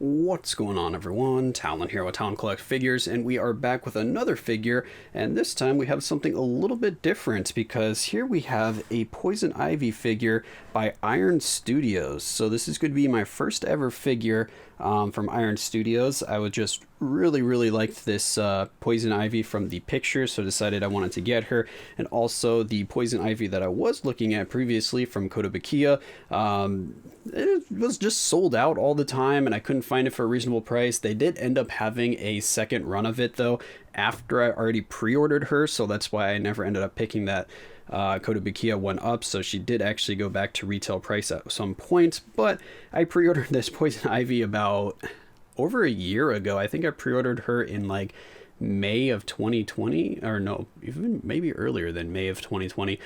What's going on, everyone? Talen here with Talen Collect Figures, and we are back with another figure, and this time we have something a little bit different because here we have a Poison Ivy figure by Iron Studios. So this is going to be my first ever figure from Iron Studios. I would just really liked this Poison Ivy from the picture, so decided I wanted to get her, and also the Poison Ivy that I was looking at previously from Kotobukiya. It was just sold out all the time and I couldn't find it for a reasonable price. They did end up having a second run of it though after I already pre-ordered her, so that's why I never ended up picking that Kotobukiya one up. So she did actually go back to retail price at some point, but I pre-ordered this Poison Ivy about over a year ago. I think I pre-ordered her in like May of 2020, or no, even maybe earlier than May of 2020.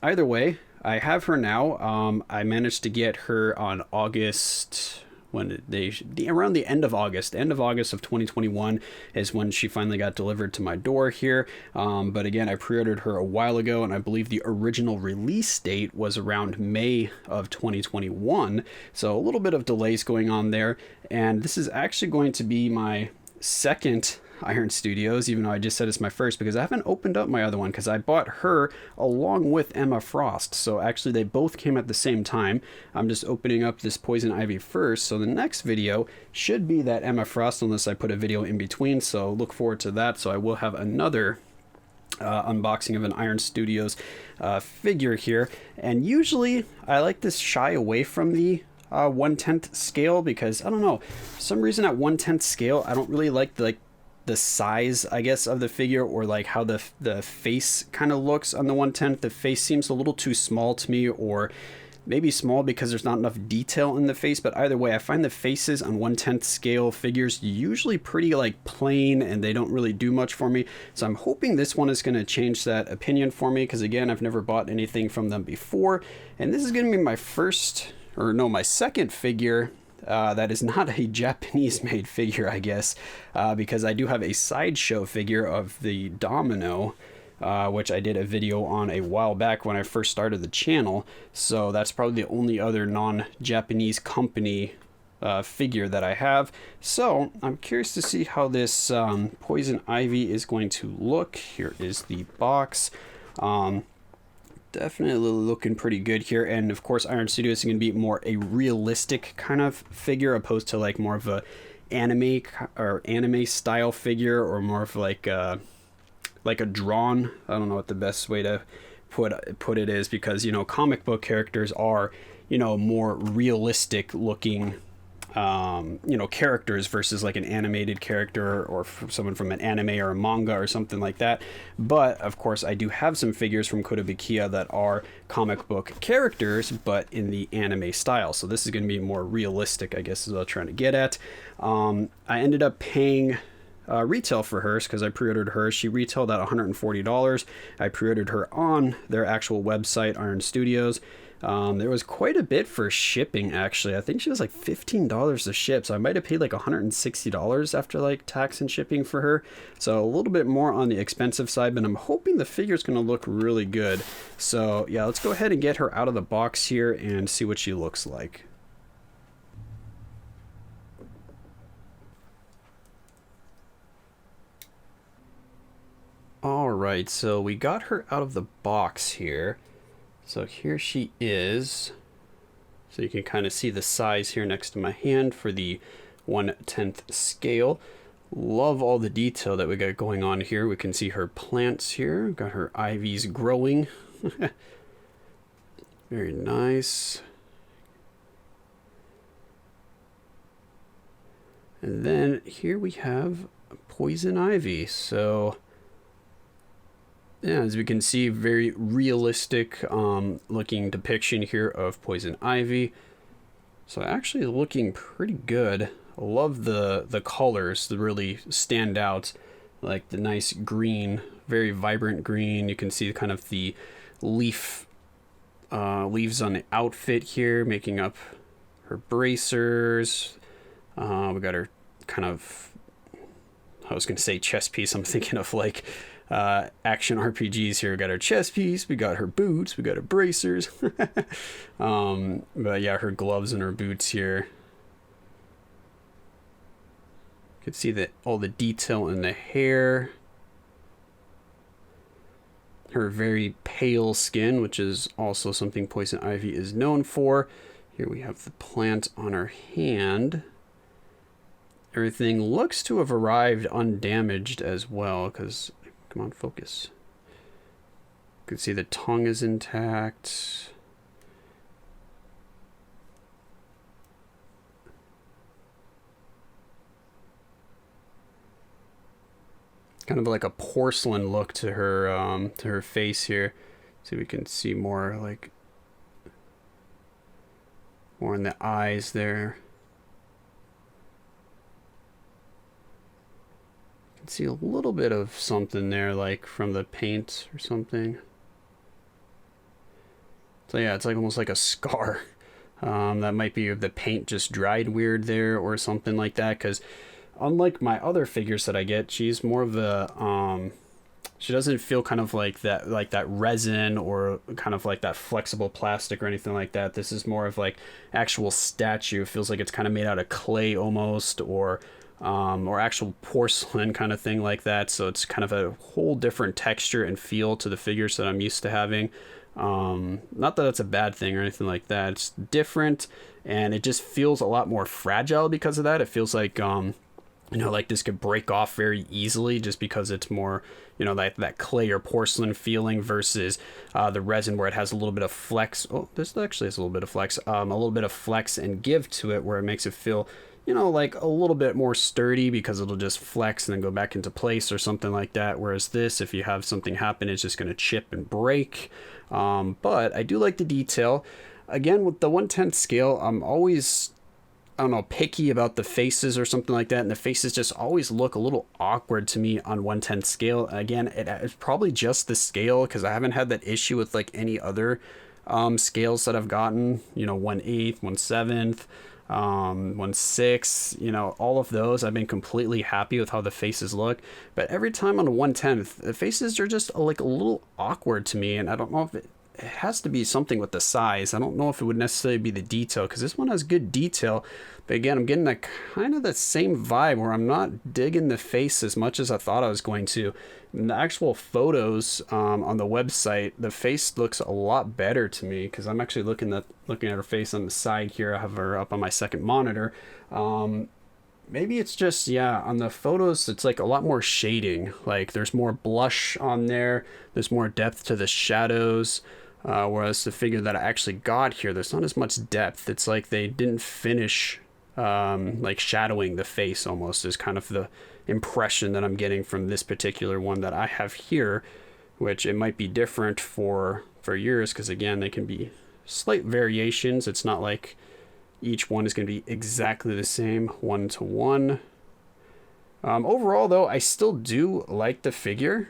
Either way, I have her now. I managed to get her on August, around the end of August of 2021 is when she finally got delivered to my door here. But again, I pre-ordered her a while ago, and I believe the original release date was around May of 2021. So a little bit of delays going on there. And this is actually going to be my second Iron Studios, even though I just said it's my first, because I haven't opened up my other one because I bought her along with Emma Frost. So actually they both came at the same time. I'm just opening up this Poison Ivy first, so the next video should be that Emma Frost unless I put a video in between, so look forward to that. So I will have another unboxing of an Iron Studios figure here, and usually I like to shy away from the 1/10 scale because I don't know, for some reason at 1/10 scale I don't really like the size, I guess, of the figure, or like how the face kind of looks on the 1/10. The face seems a little too small to me, or maybe small because there's not enough detail in the face. But either way, I find the faces on 1/10 scale figures usually pretty like plain, and they don't really do much for me. So I'm hoping this one is going to change that opinion for me, because again, I've never bought anything from them before, and this is going to be my my second figure that is not a Japanese made figure, I guess, because I do have a sideshow figure of the Domino, which I did a video on a while back when I first started the channel. So that's probably the only other non-Japanese company figure that I have. So I'm curious to see how this Poison Ivy is going to look. Here is the box. Definitely looking pretty good here, and of course Iron Studios is going to be more a realistic kind of figure opposed to like more of a anime style figure, or more of like a drawn, I don't know what the best way to put it is, because comic book characters are more realistic looking characters versus like an animated character or someone from an anime or a manga or something like that. But of course I do have some figures from Kotobukiya that are comic book characters but in the anime style, so this is going to be more realistic, I guess is what I'm trying to get at. I ended up paying retail for hers because I pre-ordered her. She retailed at $140. I pre-ordered her on their actual website, Iron Studios. There was quite a bit for shipping, actually. I think she was like $15 to ship, so I might have paid like $160 after like tax and shipping for her. So a little bit more on the expensive side, but I'm hoping the figure's going to look really good. So yeah, let's go ahead and get her out of the box here and see what she looks like. Alright, so we got her out of the box here. So here she is. So you can kind of see the size here next to my hand for the 1/10 scale. Love all the detail that we got going on here. We can see her plants here. Got her ivies growing. Very nice. And then here we have Poison Ivy. So yeah, as we can see, very realistic looking depiction here of Poison Ivy. So actually looking pretty good. I love the colors that really stand out, like the nice green, very vibrant green. You can see kind of the leaves on the outfit here, making up her bracers. We got her kind of, I was going to say chess piece. I'm thinking of like action RPGs here. We got our chest piece, we got her boots, we got her bracers. But yeah, her gloves and her boots here. can see that all the detail in the hair. Her very pale skin, which is also something poison ivy is known for. Here we have the plant on her hand. Everything looks to have arrived undamaged as well, because, come on, focus. You can see the tongue is intact. Kind of like a porcelain look to her face here. So we can see more like more in the eyes there. You can see a little bit of something there, like from the paint or something. So yeah, it's like almost like a scar. That might be the paint just dried weird there or something like that, because unlike my other figures that I get, she's more of a she doesn't feel kind of like that resin or kind of like that flexible plastic or anything like that. This is more of like actual statue. It feels like it's kind of made out of clay almost, or actual porcelain kind of thing like that. So it's kind of a whole different texture and feel to the figures that I'm used to having. Not that that's a bad thing or anything like that. It's different, and it just feels a lot more fragile because of that. It feels like like this could break off very easily just because it's more, that clay or porcelain feeling versus the resin, where it has a little bit of flex. Oh, this actually has a little bit of flex, a little bit of flex and give to it, where it makes it feel, like a little bit more sturdy, because it'll just flex and then go back into place or something like that. Whereas this, if you have something happen, it's just going to chip and break. But I do like the detail. Again, with the 1/10 scale, I'm always, I don't know, picky about the faces or something like that, and the faces just always look a little awkward to me on 1/10 scale. Again, it's probably just the scale, because I haven't had that issue with like any other scales that I've gotten. 1/8, 1/7, 1/6. All of those, I've been completely happy with how the faces look. But every time on a 1/10, the faces are just like a little awkward to me, and I don't know if it has to be something with the size. I don't know if it would necessarily be the detail, because this one has good detail, but again, I'm getting that kind of the same vibe where I'm not digging the face as much as I thought I was going to. In the actual photos on the website, the face looks a lot better to me, because I'm actually looking at her face on the side here. I have her up on my second monitor. Maybe it's just, on the photos, it's like a lot more shading. Like there's more blush on there. There's more depth to the shadows. Whereas the figure that I actually got here, there's not as much depth. It's like they didn't finish like shadowing the face almost, is kind of the impression that I'm getting from this particular one that I have here, which it might be different for yours, because again, they can be slight variations. It's not like each one is going to be exactly the same 1-to-1. Overall, though, I still do like the figure,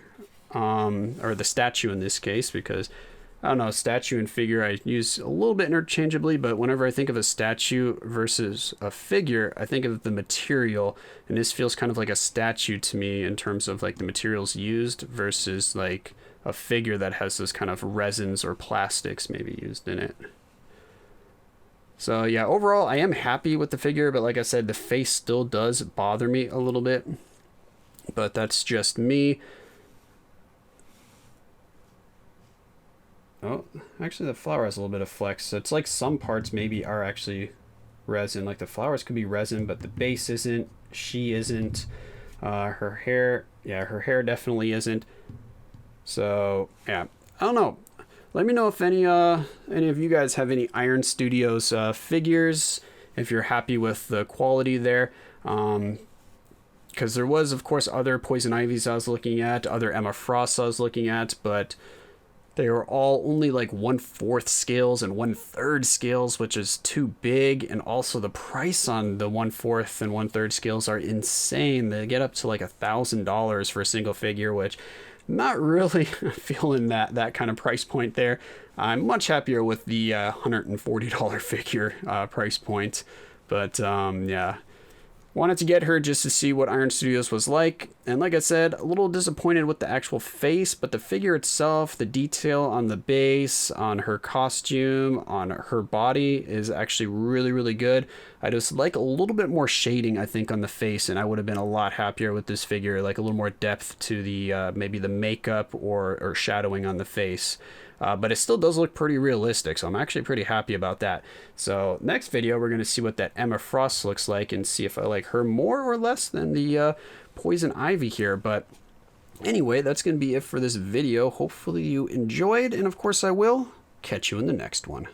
or the statue in this case, because I don't know, statue and figure I use a little bit interchangeably, but whenever I think of a statue versus a figure, I think of the material, and this feels kind of like a statue to me in terms of like the materials used versus like a figure that has this kind of resins or plastics maybe used in it. So yeah, overall I am happy with the figure, but like I said, the face still does bother me a little bit, but that's just me. Oh, actually the flower has a little bit of flex. So it's like some parts maybe are actually resin. Like the flowers could be resin, but the base isn't. She isn't. Her hair, her hair definitely isn't. So yeah, I don't know. Let me know if any of you guys have any Iron Studios figures, if you're happy with the quality there. Because there was, of course, other Poison Ivies I was looking at, other Emma Frosts I was looking at, but they were all only like 1/4 scales and 1/3 scales, which is too big. And also the price on the 1/4 and 1/3 scales are insane. They get up to like $1,000 for a single figure, which I'm not really feeling that kind of price point there. I'm much happier with the $140 figure price point. But yeah, wanted to get her just to see what Iron Studios was like. And like I said, a little disappointed with the actual face, but the figure itself, the detail on the base, on her costume, on her body is actually really, really good. I just like a little bit more shading, I think, on the face, and I would have been a lot happier with this figure, like a little more depth to the maybe the makeup or shadowing on the face. But it still does look pretty realistic, so I'm actually pretty happy about that. So next video, we're going to see what that Emma Frost looks like and see if I like her more or less than the Poison Ivy here. But anyway, that's going to be it for this video. Hopefully you enjoyed, and of course I will catch you in the next one.